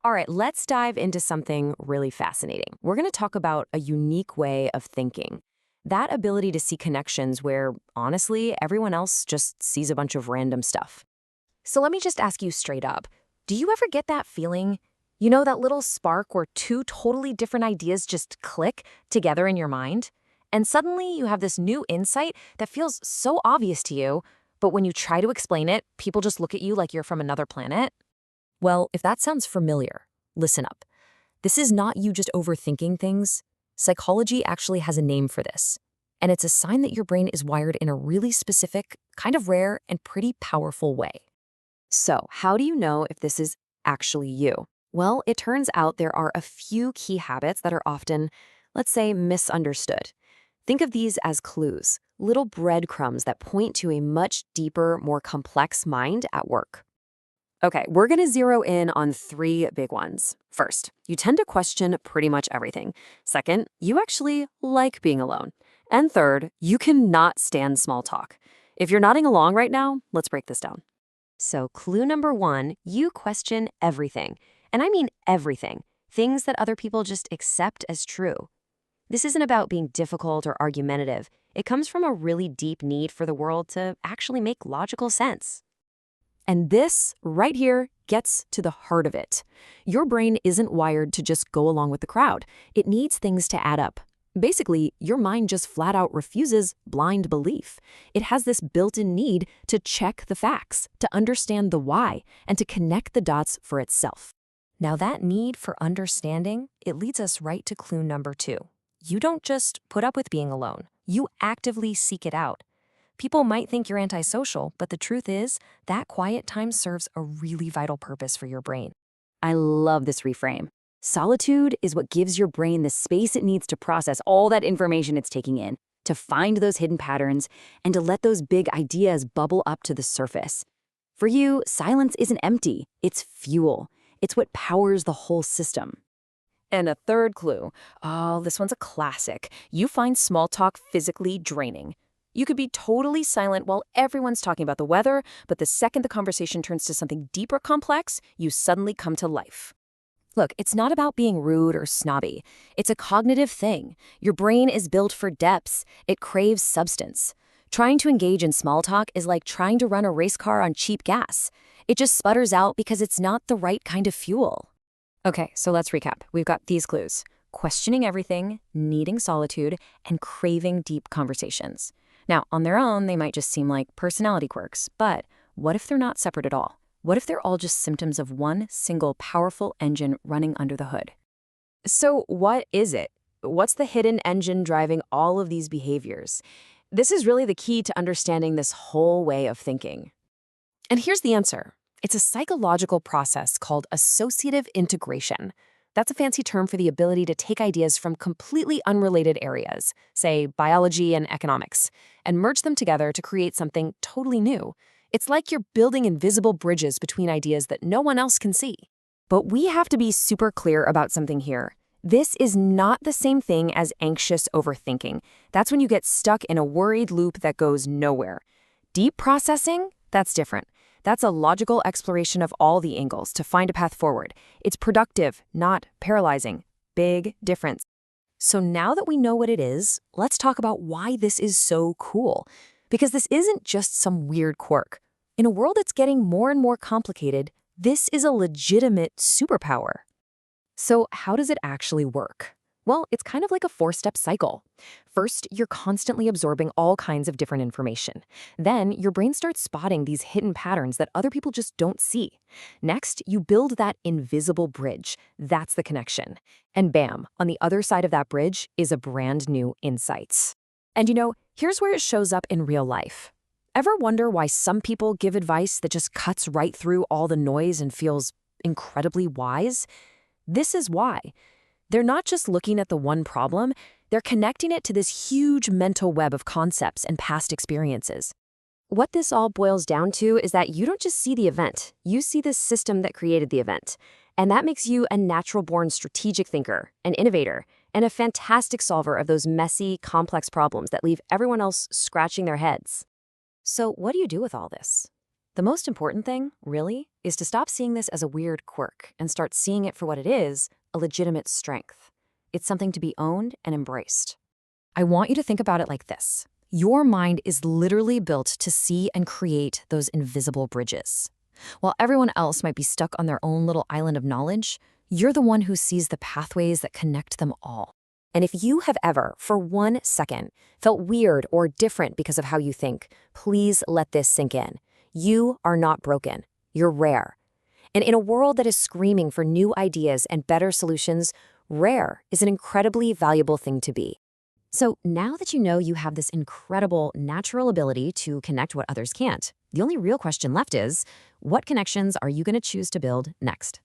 All right, let's dive into something really fascinating. We're going to talk about a unique way of thinking. That ability to see connections where, honestly, everyone else just sees a bunch of random stuff. So let me just ask you straight up. Do you ever get that feeling? You know, that little spark where two totally different ideas just click together in your mind? And suddenly you have this new insight that feels so obvious to you, but when you try to explain it, people just look at you like you're from another planet? Well, if that sounds familiar, listen up. This is not you just overthinking things. Psychology actually has a name for this. And it's a sign that your brain is wired in a really specific, kind of rare, and pretty powerful way. So, how do you know if this is actually you? Well, it turns out there are a few key habits that are often, let's say, misunderstood. Think of these as clues, little breadcrumbs that point to a much deeper, more complex mind at work. Okay, we're going to zero in on three big ones. First, you tend to question pretty much everything. Second, you actually like being alone. And third, you cannot stand small talk. If you're nodding along right now, let's break this down. So, clue number one, you question everything. And I mean everything. Things that other people just accept as true. This isn't about being difficult or argumentative. It comes from a really deep need for the world to actually make logical sense. And this, right here, gets to the heart of it. Your brain isn't wired to just go along with the crowd. It needs things to add up. Basically, your mind just flat out refuses blind belief. It has this built-in need to check the facts, to understand the why, and to connect the dots for itself. Now that need for understanding, it leads us right to clue number two. You don't just put up with being alone. You actively seek it out. People might think you're antisocial, but the truth is that quiet time serves a really vital purpose for your brain. I love this reframe. Solitude is what gives your brain the space it needs to process all that information it's taking in, to find those hidden patterns, and to let those big ideas bubble up to the surface. For you, silence isn't empty, it's fuel. It's what powers the whole system. And a third clue. Oh, this one's a classic. You find small talk physically draining. You could be totally silent while everyone's talking about the weather, but the second the conversation turns to something deeper complex, you suddenly come to life. Look, it's not about being rude or snobby. It's a cognitive thing. Your brain is built for depths. It craves substance. Trying to engage in small talk is like trying to run a race car on cheap gas. It just sputters out because it's not the right kind of fuel. Okay, so let's recap. We've got these clues: questioning everything, needing solitude, and craving deep conversations. Now, on their own, they might just seem like personality quirks, but what if they're not separate at all? What if they're all just symptoms of one single powerful engine running under the hood? So what is it? What's the hidden engine driving all of these behaviors? This is really the key to understanding this whole way of thinking. And here's the answer. It's a psychological process called associative integration. That's a fancy term for the ability to take ideas from completely unrelated areas, say biology and economics, and merge them together to create something totally new. It's like you're building invisible bridges between ideas that no one else can see. But we have to be super clear about something here. This is not the same thing as anxious overthinking. That's when you get stuck in a worried loop that goes nowhere. Deep processing? That's different. That's a logical exploration of all the angles to find a path forward. It's productive, not paralyzing. Big difference. So now that we know what it is, let's talk about why this is so cool. Because this isn't just some weird quirk. In a world that's getting more and more complicated, this is a legitimate superpower. So how does it actually work? Well, it's kind of like a four-step cycle. First, you're constantly absorbing all kinds of different information. Then, your brain starts spotting these hidden patterns that other people just don't see. Next, you build that invisible bridge. That's the connection. And bam, on the other side of that bridge is a brand new insights. And here's where it shows up in real life. Ever wonder why some people give advice that just cuts right through all the noise and feels incredibly wise? This is why. They're not just looking at the one problem, they're connecting it to this huge mental web of concepts and past experiences. What this all boils down to is that you don't just see the event, you see the system that created the event. And that makes you a natural-born strategic thinker, an innovator, and a fantastic solver of those messy, complex problems that leave everyone else scratching their heads. So what do you do with all this? The most important thing, really, is to stop seeing this as a weird quirk and start seeing it for what it is, a legitimate strength. It's something to be owned and embraced. I want you to think about it like this. Your mind is literally built to see and create those invisible bridges. While everyone else might be stuck on their own little island of knowledge, you're the one who sees the pathways that connect them all. And if you have ever, for 1 second, felt weird or different because of how you think, please let this sink in. You are not broken. You're rare. And in a world that is screaming for new ideas and better solutions, rare is an incredibly valuable thing to be. So now that you know you have this incredible natural ability to connect what others can't, the only real question left is, what connections are you going to choose to build next?